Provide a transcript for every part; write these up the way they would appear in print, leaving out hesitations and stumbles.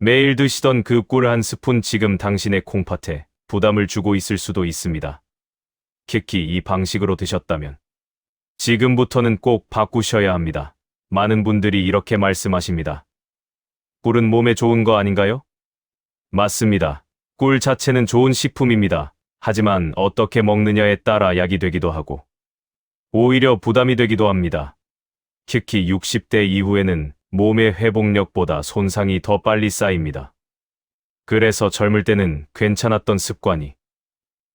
매일 드시던 그 꿀 한 스푼 지금 당신의 콩팥에 부담을 주고 있을 수도 있습니다. 특히 이 방식으로 드셨다면 지금부터는 꼭 바꾸셔야 합니다. 많은 분들이 이렇게 말씀하십니다. 꿀은 몸에 좋은 거 아닌가요? 맞습니다. 꿀 자체는 좋은 식품입니다. 하지만 어떻게 먹느냐에 따라 약이 되기도 하고 오히려 부담이 되기도 합니다. 특히 60대 이후에는 몸의 회복력보다 손상이 더 빨리 쌓입니다. 그래서 젊을 때는 괜찮았던 습관이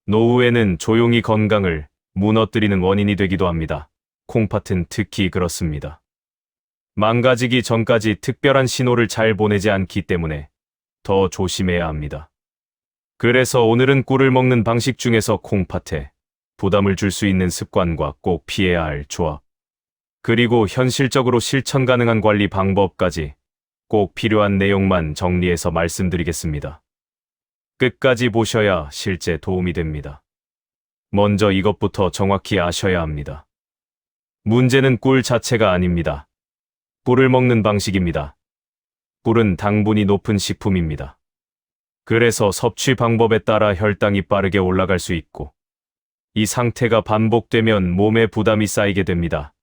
노후에는 조용히 건강을 무너뜨리는 원인이 되기도 합니다. 콩팥은 특히 그렇습니다. 망가지기 전까지 특별한 신호를 잘 보내지 않기 때문에 더 조심해야 합니다. 그래서 오늘은 꿀을 먹는 방식 중에서 콩팥에 부담을 줄 수 있는 습관과 꼭 피해야 할 조합, 그리고 현실적으로 실천 가능한 관리 방법까지 꼭 필요한 내용만 정리해서 말씀드리겠습니다. 끝까지 보셔야 실제 도움이 됩니다. 먼저 이것부터 정확히 아셔야 합니다. 문제는 꿀 자체가 아닙니다. 꿀을 먹는 방식입니다. 꿀은 당분이 높은 식품입니다. 그래서 섭취 방법에 따라 혈당이 빠르게 올라갈 수 있고 이 상태가 반복되면 몸에 부담이 쌓이게 됩니다.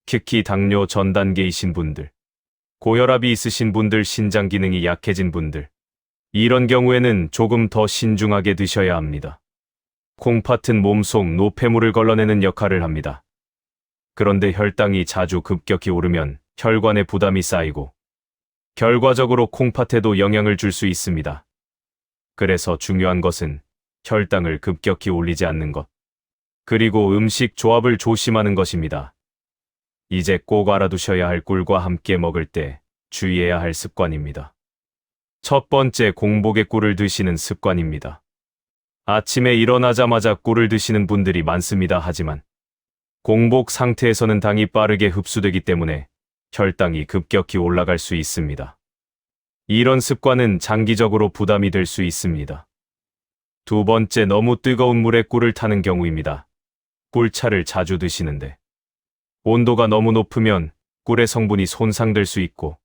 특히 당뇨 전 단계이신 분들, 고혈압이 있으신 분들, 신장 기능이 약해진 분들, 이런 경우에는 조금 더 신중하게 드셔야 합니다. 콩팥은 몸속 노폐물을 걸러내는 역할을 합니다. 그런데 혈당이 자주 급격히 오르면 혈관에 부담이 쌓이고 결과적으로 콩팥에도 영향을 줄 수 있습니다. 그래서 중요한 것은 혈당을 급격히 올리지 않는 것, 그리고 음식 조합을 조심하는 것입니다. 이제 꼭 알아두셔야 할 꿀과 함께 먹을 때 주의해야 할 습관입니다. 첫 번째, 공복에 꿀을 드시는 습관입니다. 아침에 일어나자마자 꿀을 드시는 분들이 많습니다. 하지만 공복 상태에서는 당이 빠르게 흡수되기 때문에 혈당이 급격히 올라갈 수 있습니다. 이런 습관은 장기적으로 부담이 될 수 있습니다. 두 번째, 너무 뜨거운 물에 꿀을 타는 경우입니다. 꿀차를 자주 드시는데 온도가 너무 높으면 꿀의 성분이 손상될 수 있고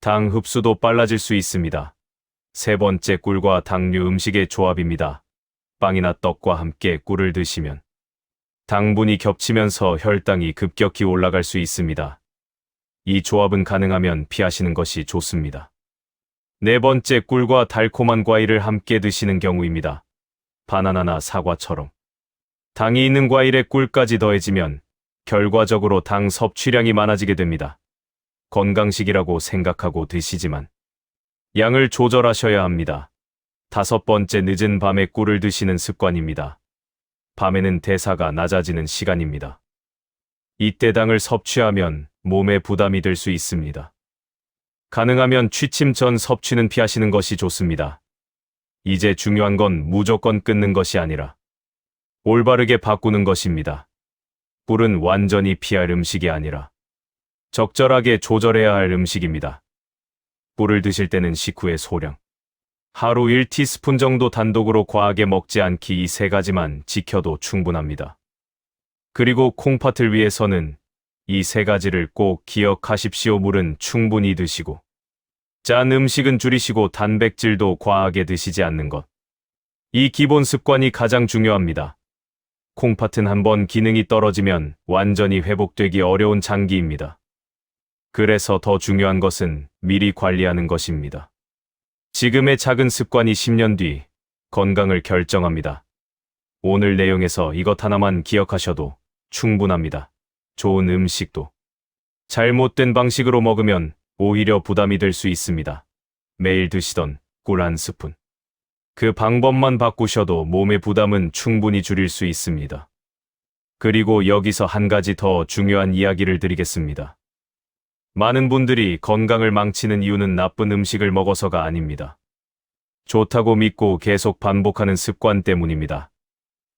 당 흡수도 빨라질 수 있습니다. 세 번째, 꿀과 당류 음식의 조합입니다. 빵이나 떡과 함께 꿀을 드시면 당분이 겹치면서 혈당이 급격히 올라갈 수 있습니다. 이 조합은 가능하면 피하시는 것이 좋습니다. 네 번째, 꿀과 달콤한 과일을 함께 드시는 경우입니다. 바나나나 사과처럼 당이 있는 과일에 꿀까지 더해지면 결과적으로 당 섭취량이 많아지게 됩니다. 건강식이라고 생각하고 드시지만 양을 조절하셔야 합니다. 다섯 번째, 늦은 밤에 꿀을 드시는 습관입니다. 밤에는 대사가 낮아지는 시간입니다. 이때 당을 섭취하면 몸에 부담이 될 수 있습니다. 가능하면 취침 전 섭취는 피하시는 것이 좋습니다. 이제 중요한 건 무조건 끊는 것이 아니라 올바르게 바꾸는 것입니다. 꿀은 완전히 피할 음식이 아니라 적절하게 조절해야 할 음식입니다. 꿀을 드실 때는 식후의 소량, 하루 1티스푼 정도 단독으로 과하게 먹지 않기, 이 세 가지만 지켜도 충분합니다. 그리고 콩팥을 위해서는 이 세 가지를 꼭 기억하십시오. 물은 충분히 드시고 짠 음식은 줄이시고 단백질도 과하게 드시지 않는 것. 이 기본 습관이 가장 중요합니다. 콩팥은 한번 기능이 떨어지면 완전히 회복되기 어려운 장기입니다. 그래서 더 중요한 것은 미리 관리하는 것입니다. 지금의 작은 습관이 10년 뒤 건강을 결정합니다. 오늘 내용에서 이것 하나만 기억하셔도 충분합니다. 좋은 음식도 잘못된 방식으로 먹으면 오히려 부담이 될 수 있습니다. 매일 드시던 꿀 한 스푼, 그 방법만 바꾸셔도 몸의 부담은 충분히 줄일 수 있습니다. 그리고 여기서 한 가지 더 중요한 이야기를 드리겠습니다. 많은 분들이 건강을 망치는 이유는 나쁜 음식을 먹어서가 아닙니다. 좋다고 믿고 계속 반복하는 습관 때문입니다.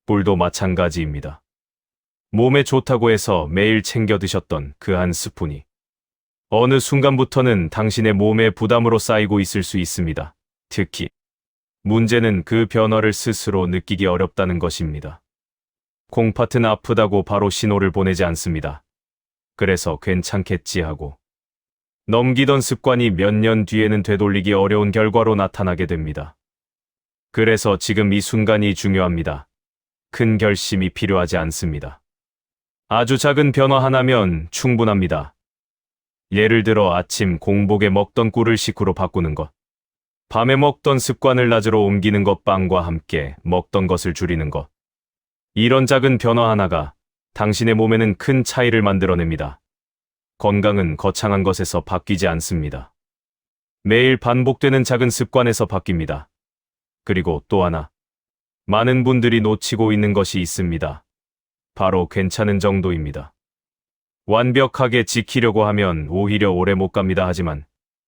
꿀도 마찬가지입니다. 몸에 좋다고 해서 매일 챙겨 드셨던 그 한 스푼이 어느 순간부터는 당신의 몸에 부담으로 쌓이고 있을 수 있습니다. 특히 문제는 그 변화를 스스로 느끼기 어렵다는 것입니다. 콩팥은 아프다고 바로 신호를 보내지 않습니다. 그래서 괜찮겠지 하고 넘기던 습관이 몇 년 뒤에는 되돌리기 어려운 결과로 나타나게 됩니다. 그래서 지금 이 순간이 중요합니다. 큰 결심이 필요하지 않습니다. 아주 작은 변화 하나면 충분합니다. 예를 들어 아침 공복에 먹던 꿀을 식후로 바꾸는 것. 밤에 먹던 습관을 낮으로 옮기는 것, 빵과 함께 먹던 것을 줄이는 것. 이런 작은 변화 하나가 당신의 몸에는 큰 차이를 만들어냅니다. 건강은 거창한 것에서 바뀌지 않습니다. 매일 반복되는 작은 습관에서 바뀝니다. 그리고 또 하나, 많은 분들이 놓치고 있는 것이 있습니다. 바로 괜찮은 정도입니다. 완벽하게 지키려고 하면 오히려 오래 못 갑니다. 하지만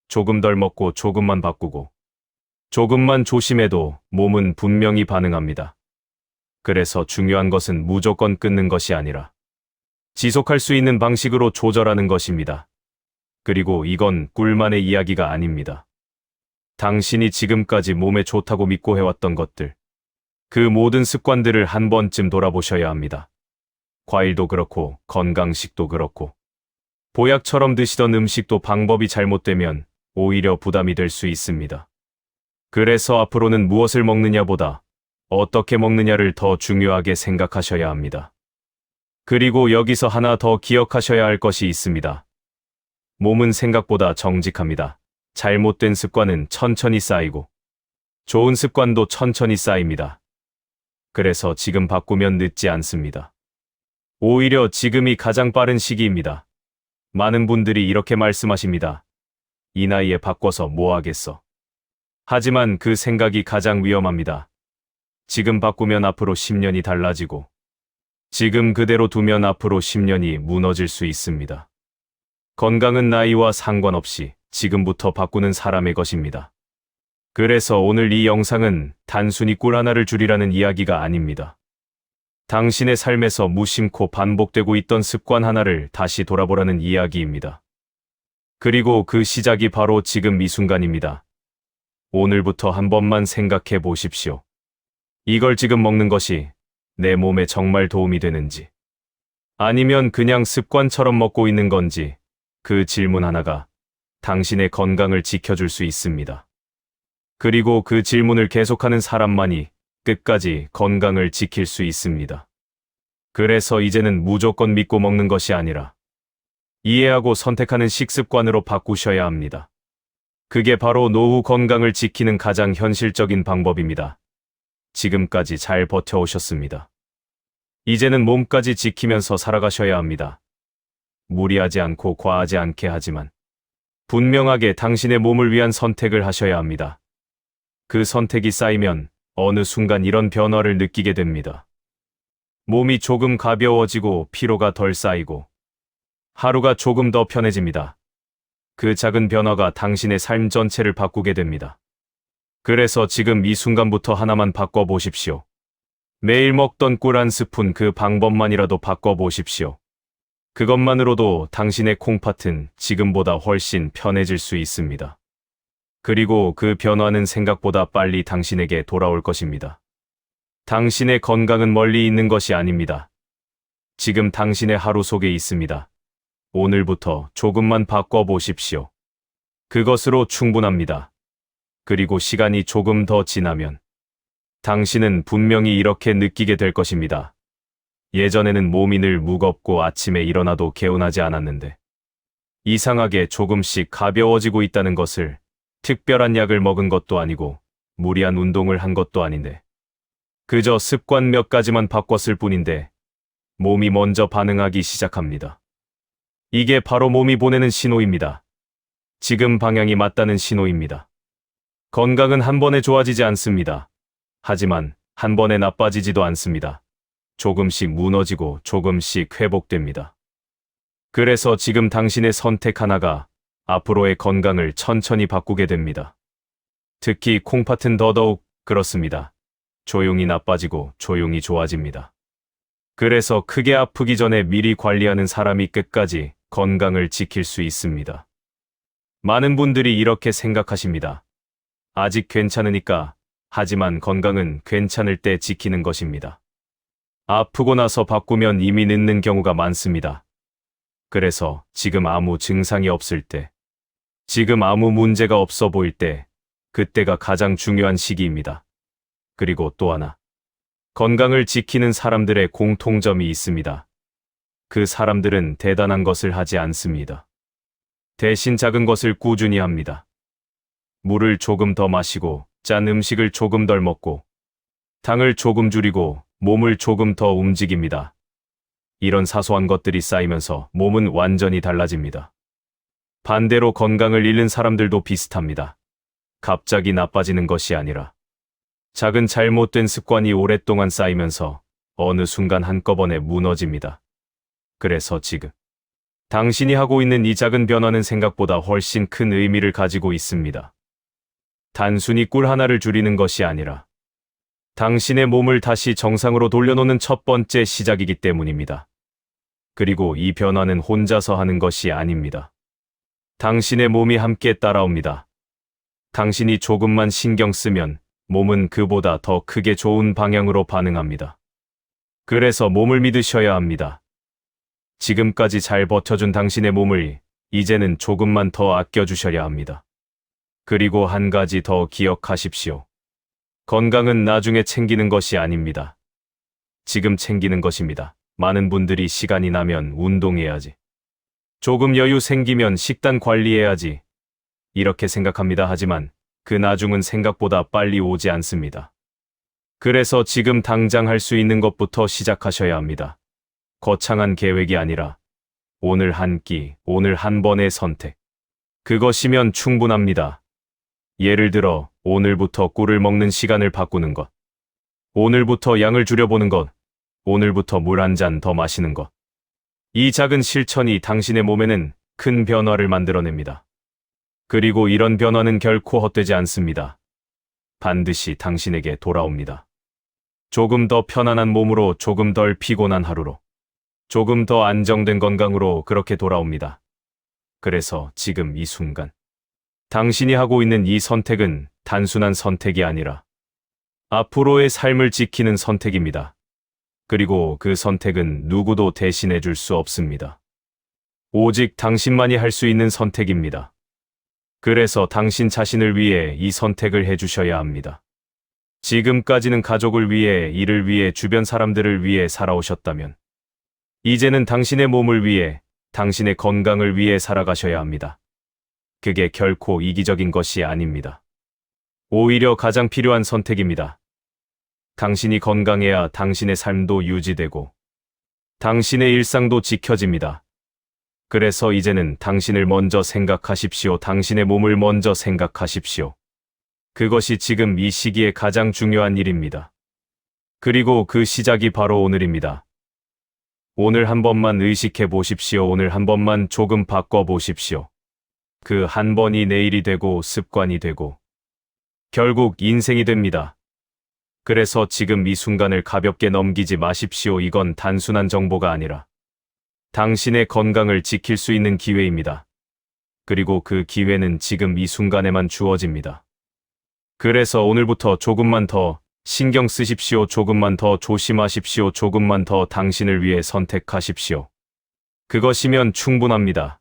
조금 덜 먹고 조금만 바꾸고 조금만 조심해도 몸은 분명히 반응합니다. 그래서 중요한 것은 무조건 끊는 것이 아니라 지속할 수 있는 방식으로 조절하는 것입니다. 그리고 이건 꿀만의 이야기가 아닙니다. 당신이 지금까지 몸에 좋다고 믿고 해왔던 것들, 그 모든 습관들을 한 번쯤 돌아보셔야 합니다. 과일도 그렇고 건강식도 그렇고 보약처럼 드시던 음식도 방법이 잘못되면 오히려 부담이 될 수 있습니다. 그래서 앞으로는 무엇을 먹느냐보다 어떻게 먹느냐를 더 중요하게 생각하셔야 합니다. 그리고 여기서 하나 더 기억하셔야 할 것이 있습니다. 몸은 생각보다 정직합니다. 잘못된 습관은 천천히 쌓이고 좋은 습관도 천천히 쌓입니다. 그래서 지금 바꾸면 늦지 않습니다. 오히려 지금이 가장 빠른 시기입니다. 많은 분들이 이렇게 말씀하십니다. 이 나이에 바꿔서 뭐 하겠어. 하지만 그 생각이 가장 위험합니다. 지금 바꾸면 앞으로 10년이 달라지고 지금 그대로 두면 앞으로 10년이 무너질 수 있습니다. 건강은 나이와 상관없이 지금부터 바꾸는 사람의 것입니다. 그래서 오늘 이 영상은 단순히 꿀 하나를 줄이라는 이야기가 아닙니다. 당신의 삶에서 무심코 반복되고 있던 습관 하나를 다시 돌아보라는 이야기입니다. 그리고 그 시작이 바로 지금 이 순간입니다. 오늘부터 한 번만 생각해 보십시오. 이걸 지금 먹는 것이 내 몸에 정말 도움이 되는지, 아니면 그냥 습관처럼 먹고 있는 건지, 그 질문 하나가 당신의 건강을 지켜줄 수 있습니다. 그리고 그 질문을 계속하는 사람만이 끝까지 건강을 지킬 수 있습니다. 그래서 이제는 무조건 믿고 먹는 것이 아니라 이해하고 선택하는 식습관으로 바꾸셔야 합니다. 그게 바로 노후 건강을 지키는 가장 현실적인 방법입니다. 지금까지 잘 버텨오셨습니다. 이제는 몸까지 지키면서 살아가셔야 합니다. 무리하지 않고 과하지 않게 하지만 분명하게 당신의 몸을 위한 선택을 하셔야 합니다. 그 선택이 쌓이면 어느 순간 이런 변화를 느끼게 됩니다. 몸이 조금 가벼워지고 피로가 덜 쌓이고 하루가 조금 더 편해집니다. 그 작은 변화가 당신의 삶 전체를 바꾸게 됩니다. 그래서 지금 이 순간부터 하나만 바꿔보십시오. 매일 먹던 꿀 한 스푼, 그 방법만이라도 바꿔보십시오. 그것만으로도 당신의 콩팥은 지금보다 훨씬 편해질 수 있습니다. 그리고 그 변화는 생각보다 빨리 당신에게 돌아올 것입니다. 당신의 건강은 멀리 있는 것이 아닙니다. 지금 당신의 하루 속에 있습니다. 오늘부터 조금만 바꿔보십시오. 그것으로 충분합니다. 그리고 시간이 조금 더 지나면 당신은 분명히 이렇게 느끼게 될 것입니다. 예전에는 몸이 늘 무겁고 아침에 일어나도 개운하지 않았는데 이상하게 조금씩 가벼워지고 있다는 것을, 특별한 약을 먹은 것도 아니고 무리한 운동을 한 것도 아닌데 그저 습관 몇 가지만 바꿨을 뿐인데 몸이 먼저 반응하기 시작합니다. 이게 바로 몸이 보내는 신호입니다. 지금 방향이 맞다는 신호입니다. 건강은 한 번에 좋아지지 않습니다. 하지만 한 번에 나빠지지도 않습니다. 조금씩 무너지고 조금씩 회복됩니다. 그래서 지금 당신의 선택 하나가 앞으로의 건강을 천천히 바꾸게 됩니다. 특히 콩팥은 더더욱 그렇습니다. 조용히 나빠지고 조용히 좋아집니다. 그래서 크게 아프기 전에 미리 관리하는 사람이 끝까지 건강을 지킬 수 있습니다. 많은 분들이 이렇게 생각하십니다. 아직 괜찮으니까. 하지만 건강은 괜찮을 때 지키는 것입니다. 아프고 나서 바꾸면 이미 늦는 경우가 많습니다. 그래서 지금 아무 증상이 없을 때, 지금 아무 문제가 없어 보일 때, 그때가 가장 중요한 시기입니다. 그리고 또 하나. 건강을 지키는 사람들의 공통점이 있습니다. 그 사람들은 대단한 것을 하지 않습니다. 대신 작은 것을 꾸준히 합니다. 물을 조금 더 마시고, 짠 음식을 조금 덜 먹고, 당을 조금 줄이고, 몸을 조금 더 움직입니다. 이런 사소한 것들이 쌓이면서 몸은 완전히 달라집니다. 반대로 건강을 잃는 사람들도 비슷합니다. 갑자기 나빠지는 것이 아니라 작은 잘못된 습관이 오랫동안 쌓이면서 어느 순간 한꺼번에 무너집니다. 그래서 지금 당신이 하고 있는 이 작은 변화는 생각보다 훨씬 큰 의미를 가지고 있습니다. 단순히 꿀 하나를 줄이는 것이 아니라 당신의 몸을 다시 정상으로 돌려놓는 첫 번째 시작이기 때문입니다. 그리고 이 변화는 혼자서 하는 것이 아닙니다. 당신의 몸이 함께 따라옵니다. 당신이 조금만 신경 쓰면 몸은 그보다 더 크게 좋은 방향으로 반응합니다. 그래서 몸을 믿으셔야 합니다. 지금까지 잘 버텨준 당신의 몸을 이제는 조금만 더 아껴주셔야 합니다. 그리고 한 가지 더 기억하십시오. 건강은 나중에 챙기는 것이 아닙니다. 지금 챙기는 것입니다. 많은 분들이 시간이 나면 운동해야지. 조금 여유 생기면 식단 관리해야지. 이렇게 생각합니다. 하지만 그 나중은 생각보다 빨리 오지 않습니다. 그래서 지금 당장 할 수 있는 것부터 시작하셔야 합니다. 거창한 계획이 아니라 오늘 한 끼, 오늘 한 번의 선택. 그것이면 충분합니다. 예를 들어 오늘부터 꿀을 먹는 시간을 바꾸는 것. 오늘부터 양을 줄여보는 것. 오늘부터 물 한 잔 더 마시는 것. 이 작은 실천이 당신의 몸에는 큰 변화를 만들어냅니다. 그리고 이런 변화는 결코 헛되지 않습니다. 반드시 당신에게 돌아옵니다. 조금 더 편안한 몸으로, 조금 덜 피곤한 하루로, 조금 더 안정된 건강으로 그렇게 돌아옵니다. 그래서 지금 이 순간, 당신이 하고 있는 이 선택은 단순한 선택이 아니라 앞으로의 삶을 지키는 선택입니다. 그리고 그 선택은 누구도 대신해 줄 수 없습니다. 오직 당신만이 할 수 있는 선택입니다. 그래서 당신 자신을 위해 이 선택을 해주셔야 합니다. 지금까지는 가족을 위해, 일을 위해, 주변 사람들을 위해 살아오셨다면, 이제는 당신의 몸을 위해, 당신의 건강을 위해 살아가셔야 합니다. 그게 결코 이기적인 것이 아닙니다. 오히려 가장 필요한 선택입니다. 당신이 건강해야 당신의 삶도 유지되고 당신의 일상도 지켜집니다. 그래서 이제는 당신을 먼저 생각하십시오. 당신의 몸을 먼저 생각하십시오. 그것이 지금 이 시기에 가장 중요한 일입니다. 그리고 그 시작이 바로 오늘입니다. 오늘 한 번만 의식해 보십시오. 오늘 한 번만 조금 바꿔 보십시오. 그 한 번이 내일이 되고 습관이 되고 결국 인생이 됩니다. 그래서 지금 이 순간을 가볍게 넘기지 마십시오. 이건 단순한 정보가 아니라 당신의 건강을 지킬 수 있는 기회입니다. 그리고 그 기회는 지금 이 순간에만 주어집니다. 그래서 오늘부터 조금만 더 신경 쓰십시오. 조금만 더 조심하십시오. 조금만 더 당신을 위해 선택하십시오. 그것이면 충분합니다.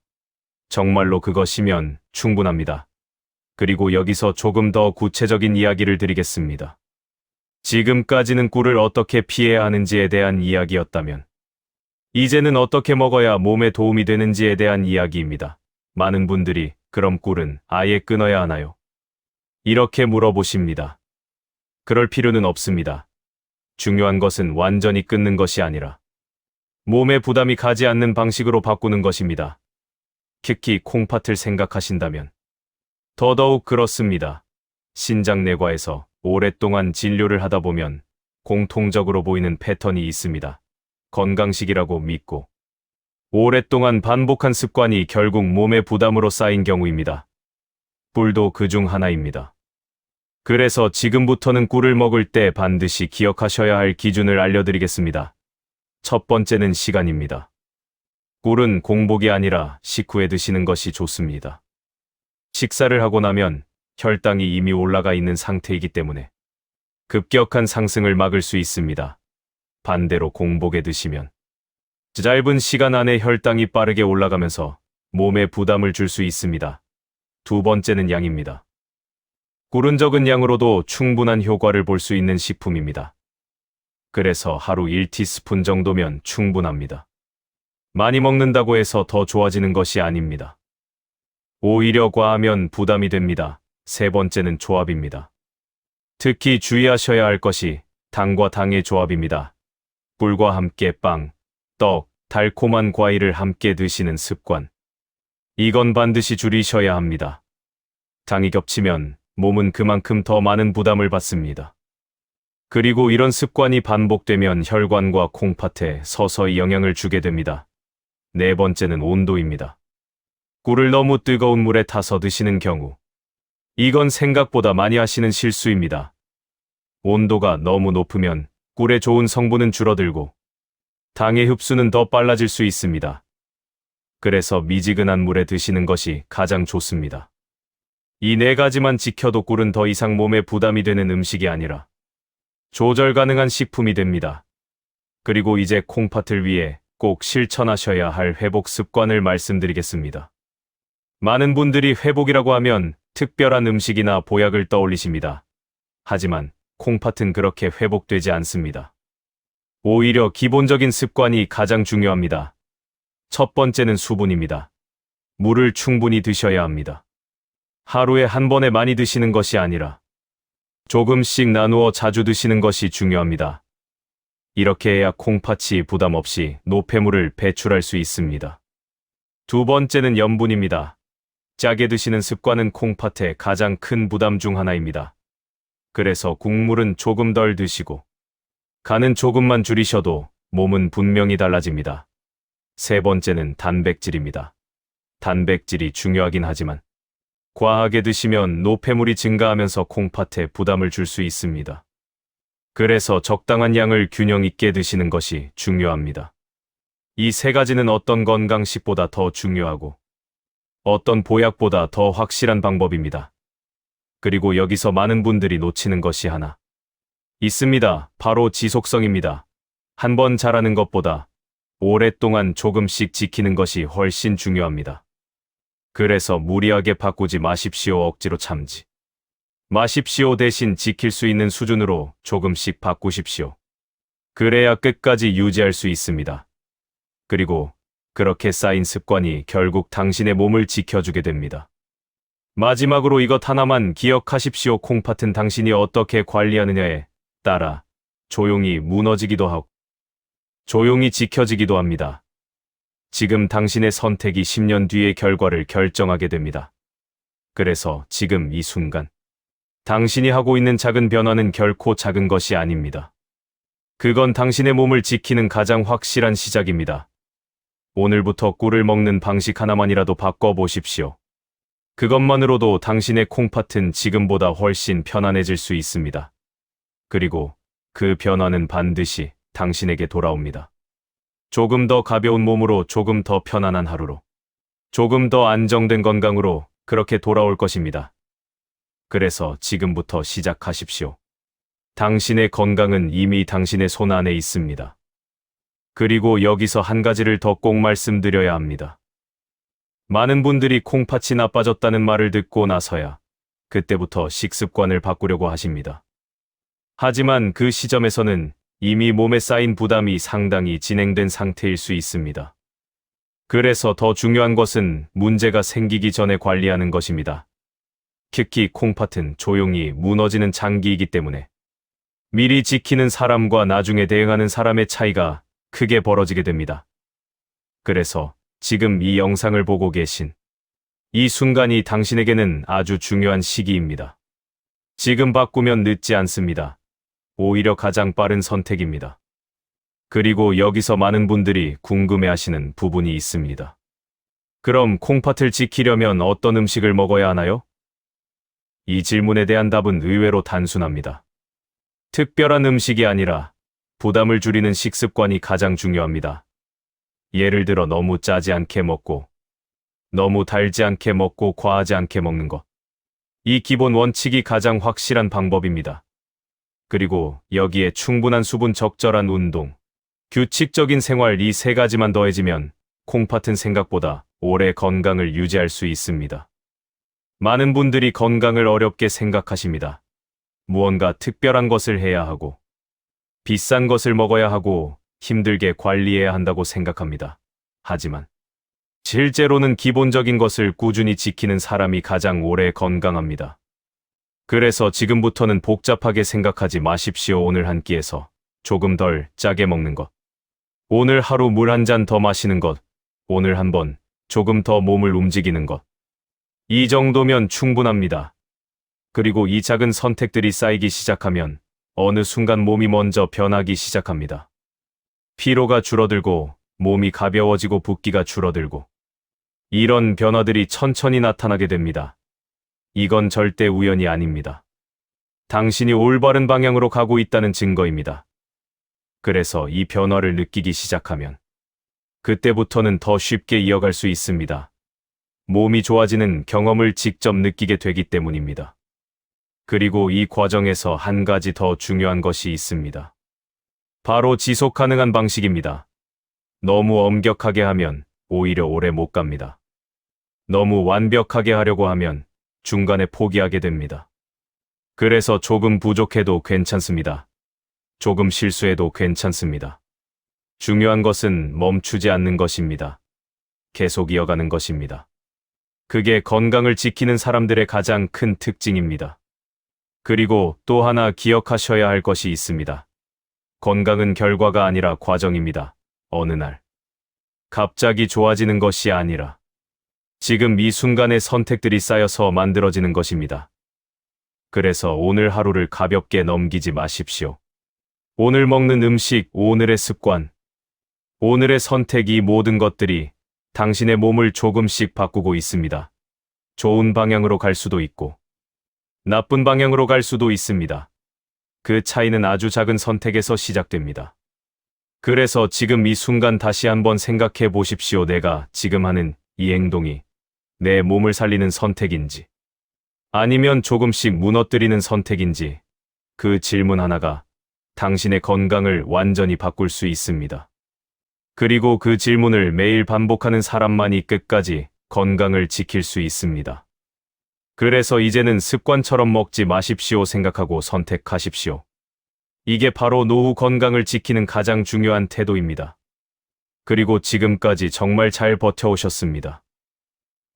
정말로 그것이면 충분합니다. 그리고 여기서 조금 더 구체적인 이야기를 드리겠습니다. 지금까지는 꿀을 어떻게 피해야 하는지에 대한 이야기였다면, 이제는 어떻게 먹어야 몸에 도움이 되는지에 대한 이야기입니다. 많은 분들이 그럼 꿀은 아예 끊어야 하나요? 이렇게 물어보십니다. 그럴 필요는 없습니다. 중요한 것은 완전히 끊는 것이 아니라 몸에 부담이 가지 않는 방식으로 바꾸는 것입니다. 특히 콩팥을 생각하신다면 더더욱 그렇습니다. 신장내과에서 오랫동안 진료를 하다 보면 공통적으로 보이는 패턴이 있습니다. 건강식이라고 믿고 오랫동안 반복한 습관이 결국 몸의 부담으로 쌓인 경우입니다. 꿀도 그중 하나입니다. 그래서 지금부터는 꿀을 먹을 때 반드시 기억하셔야 할 기준을 알려드리겠습니다. 첫 번째는 시간입니다. 꿀은 공복이 아니라 식후에 드시는 것이 좋습니다. 식사를 하고 나면 혈당이 이미 올라가 있는 상태이기 때문에 급격한 상승을 막을 수 있습니다. 반대로 공복에 드시면 짧은 시간 안에 혈당이 빠르게 올라가면서 몸에 부담을 줄 수 있습니다. 두 번째는 양입니다. 꿀은 적은 양으로도 충분한 효과를 볼 수 있는 식품입니다. 그래서 하루 1티스푼 정도면 충분합니다. 많이 먹는다고 해서 더 좋아지는 것이 아닙니다. 오히려 과하면 부담이 됩니다. 세 번째는 조합입니다. 특히 주의하셔야 할 것이 당과 당의 조합입니다. 꿀과 함께 빵, 떡, 달콤한 과일을 함께 드시는 습관. 이건 반드시 줄이셔야 합니다. 당이 겹치면 몸은 그만큼 더 많은 부담을 받습니다. 그리고 이런 습관이 반복되면 혈관과 콩팥에 서서히 영향을 주게 됩니다. 네 번째는 온도입니다. 꿀을 너무 뜨거운 물에 타서 드시는 경우. 이건 생각보다 많이 하시는 실수입니다. 온도가 너무 높으면 꿀의 좋은 성분은 줄어들고 당의 흡수는 더 빨라질 수 있습니다. 그래서 미지근한 물에 드시는 것이 가장 좋습니다. 이 네 가지만 지켜도 꿀은 더 이상 몸에 부담이 되는 음식이 아니라 조절 가능한 식품이 됩니다. 그리고 이제 콩팥을 위해 꼭 실천하셔야 할 회복 습관을 말씀드리겠습니다. 많은 분들이 회복이라고 하면 특별한 음식이나 보약을 떠올리십니다. 하지만 콩팥은 그렇게 회복되지 않습니다. 오히려 기본적인 습관이 가장 중요합니다. 첫 번째는 수분입니다. 물을 충분히 드셔야 합니다. 하루에 한 번에 많이 드시는 것이 아니라 조금씩 나누어 자주 드시는 것이 중요합니다. 이렇게 해야 콩팥이 부담 없이 노폐물을 배출할 수 있습니다. 두 번째는 염분입니다. 짜게 드시는 습관은 콩팥의 가장 큰 부담 중 하나입니다. 그래서 국물은 조금 덜 드시고 간은 조금만 줄이셔도 몸은 분명히 달라집니다. 세 번째는 단백질입니다. 단백질이 중요하긴 하지만 과하게 드시면 노폐물이 증가하면서 콩팥에 부담을 줄 수 있습니다. 그래서 적당한 양을 균형 있게 드시는 것이 중요합니다. 이 세 가지는 어떤 건강식보다 더 중요하고 어떤 보약보다 더 확실한 방법입니다. 그리고 여기서 많은 분들이 놓치는 것이 하나 있습니다. 바로 지속성입니다. 한번 잘하는 것보다 오랫동안 조금씩 지키는 것이 훨씬 중요합니다. 그래서 무리하게 바꾸지 마십시오. 억지로 참지 마십시오. 대신 지킬 수 있는 수준으로 조금씩 바꾸십시오. 그래야 끝까지 유지할 수 있습니다. 그리고 그렇게 쌓인 습관이 결국 당신의 몸을 지켜주게 됩니다. 마지막으로 이것 하나만 기억하십시오. 콩팥은 당신이 어떻게 관리하느냐에 따라 조용히 무너지기도 하고 조용히 지켜지기도 합니다. 지금 당신의 선택이 10년 뒤의 결과를 결정하게 됩니다. 그래서 지금 이 순간 당신이 하고 있는 작은 변화는 결코 작은 것이 아닙니다. 그건 당신의 몸을 지키는 가장 확실한 시작입니다. 오늘부터 꿀을 먹는 방식 하나만이라도 바꿔보십시오. 그것만으로도 당신의 콩팥은 지금보다 훨씬 편안해질 수 있습니다. 그리고 그 변화는 반드시 당신에게 돌아옵니다. 조금 더 가벼운 몸으로 조금 더 편안한 하루로 조금 더 안정된 건강으로 그렇게 돌아올 것입니다. 그래서 지금부터 시작하십시오. 당신의 건강은 이미 당신의 손 안에 있습니다. 그리고 여기서 한 가지를 더 꼭 말씀드려야 합니다. 많은 분들이 콩팥이 나빠졌다는 말을 듣고 나서야 그때부터 식습관을 바꾸려고 하십니다. 하지만 그 시점에서는 이미 몸에 쌓인 부담이 상당히 진행된 상태일 수 있습니다. 그래서 더 중요한 것은 문제가 생기기 전에 관리하는 것입니다. 특히 콩팥은 조용히 무너지는 장기이기 때문에 미리 지키는 사람과 나중에 대응하는 사람의 차이가 크게 벌어지게 됩니다. 그래서 지금 이 영상을 보고 계신 이 순간이 당신에게는 아주 중요한 시기입니다. 지금 바꾸면 늦지 않습니다. 오히려 가장 빠른 선택입니다. 그리고 여기서 많은 분들이 궁금해하시는 부분이 있습니다. 그럼 콩팥을 지키려면 어떤 음식을 먹어야 하나요? 이 질문에 대한 답은 의외로 단순합니다. 특별한 음식이 아니라 부담을 줄이는 식습관이 가장 중요합니다. 예를 들어 너무 짜지 않게 먹고, 너무 달지 않게 먹고 과하지 않게 먹는 것. 이 기본 원칙이 가장 확실한 방법입니다. 그리고 여기에 충분한 수분, 적절한 운동, 규칙적인 생활, 이 세 가지만 더해지면 콩팥은 생각보다 오래 건강을 유지할 수 있습니다. 많은 분들이 건강을 어렵게 생각하십니다. 무언가 특별한 것을 해야 하고, 비싼 것을 먹어야 하고, 힘들게 관리해야 한다고 생각합니다. 하지만, 실제로는 기본적인 것을 꾸준히 지키는 사람이 가장 오래 건강합니다. 그래서 지금부터는 복잡하게 생각하지 마십시오. 오늘 한 끼에서 조금 덜 짜게 먹는 것. 오늘 하루 물 한 잔 더 마시는 것. 오늘 한번 조금 더 몸을 움직이는 것. 이 정도면 충분합니다. 그리고 이 작은 선택들이 쌓이기 시작하면 어느 순간 몸이 먼저 변하기 시작합니다. 피로가 줄어들고 몸이 가벼워지고 붓기가 줄어들고 이런 변화들이 천천히 나타나게 됩니다. 이건 절대 우연이 아닙니다. 당신이 올바른 방향으로 가고 있다는 증거입니다. 그래서 이 변화를 느끼기 시작하면 그때부터는 더 쉽게 이어갈 수 있습니다. 몸이 좋아지는 경험을 직접 느끼게 되기 때문입니다. 그리고 이 과정에서 한 가지 더 중요한 것이 있습니다. 바로 지속 가능한 방식입니다. 너무 엄격하게 하면 오히려 오래 못 갑니다. 너무 완벽하게 하려고 하면 중간에 포기하게 됩니다. 그래서 조금 부족해도 괜찮습니다. 조금 실수해도 괜찮습니다. 중요한 것은 멈추지 않는 것입니다. 계속 이어가는 것입니다. 그게 건강을 지키는 사람들의 가장 큰 특징입니다. 그리고 또 하나 기억하셔야 할 것이 있습니다. 건강은 결과가 아니라 과정입니다. 어느 날 갑자기 좋아지는 것이 아니라 지금 이 순간의 선택들이 쌓여서 만들어지는 것입니다. 그래서 오늘 하루를 가볍게 넘기지 마십시오. 오늘 먹는 음식, 오늘의 습관, 오늘의 선택, 이 모든 것들이 당신의 몸을 조금씩 바꾸고 있습니다. 좋은 방향으로 갈 수도 있고, 나쁜 방향으로 갈 수도 있습니다. 그 차이는 아주 작은 선택에서 시작됩니다. 그래서 지금 이 순간 다시 한번 생각해 보십시오. 내가 지금 하는 이 행동이 내 몸을 살리는 선택인지, 아니면 조금씩 무너뜨리는 선택인지, 그 질문 하나가 당신의 건강을 완전히 바꿀 수 있습니다. 그리고 그 질문을 매일 반복하는 사람만이 끝까지 건강을 지킬 수 있습니다. 그래서 이제는 습관처럼 먹지 마십시오. 생각하고 선택하십시오. 이게 바로 노후 건강을 지키는 가장 중요한 태도입니다. 그리고 지금까지 정말 잘 버텨오셨습니다.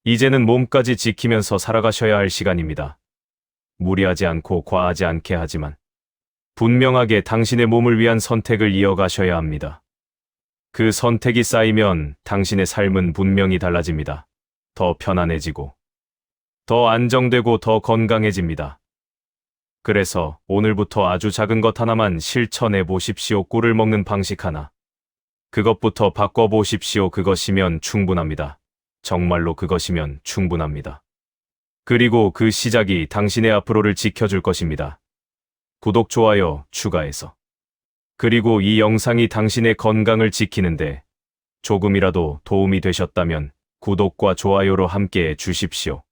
이제는 몸까지 지키면서 살아가셔야 할 시간입니다. 무리하지 않고 과하지 않게 하지만 분명하게 당신의 몸을 위한 선택을 이어가셔야 합니다. 그 선택이 쌓이면 당신의 삶은 분명히 달라집니다. 더 편안해지고, 더 안정되고 더 건강해집니다. 그래서 오늘부터 아주 작은 것 하나만 실천해 보십시오. 꿀을 먹는 방식 하나. 그것부터 바꿔보십시오. 그것이면 충분합니다. 정말로 그것이면 충분합니다. 그리고 그 시작이 당신의 앞으로를 지켜줄 것입니다. 구독, 좋아요, 추가해서. 그리고 이 영상이 당신의 건강을 지키는데 조금이라도 도움이 되셨다면 구독과 좋아요로 함께해 주십시오.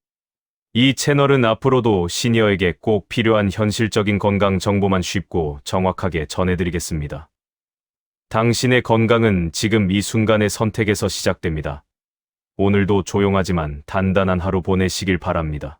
이 채널은 앞으로도 시니어에게 꼭 필요한 현실적인 건강 정보만 쉽고 정확하게 전해드리겠습니다. 당신의 건강은 지금 이 순간의 선택에서 시작됩니다. 오늘도 조용하지만 단단한 하루 보내시길 바랍니다.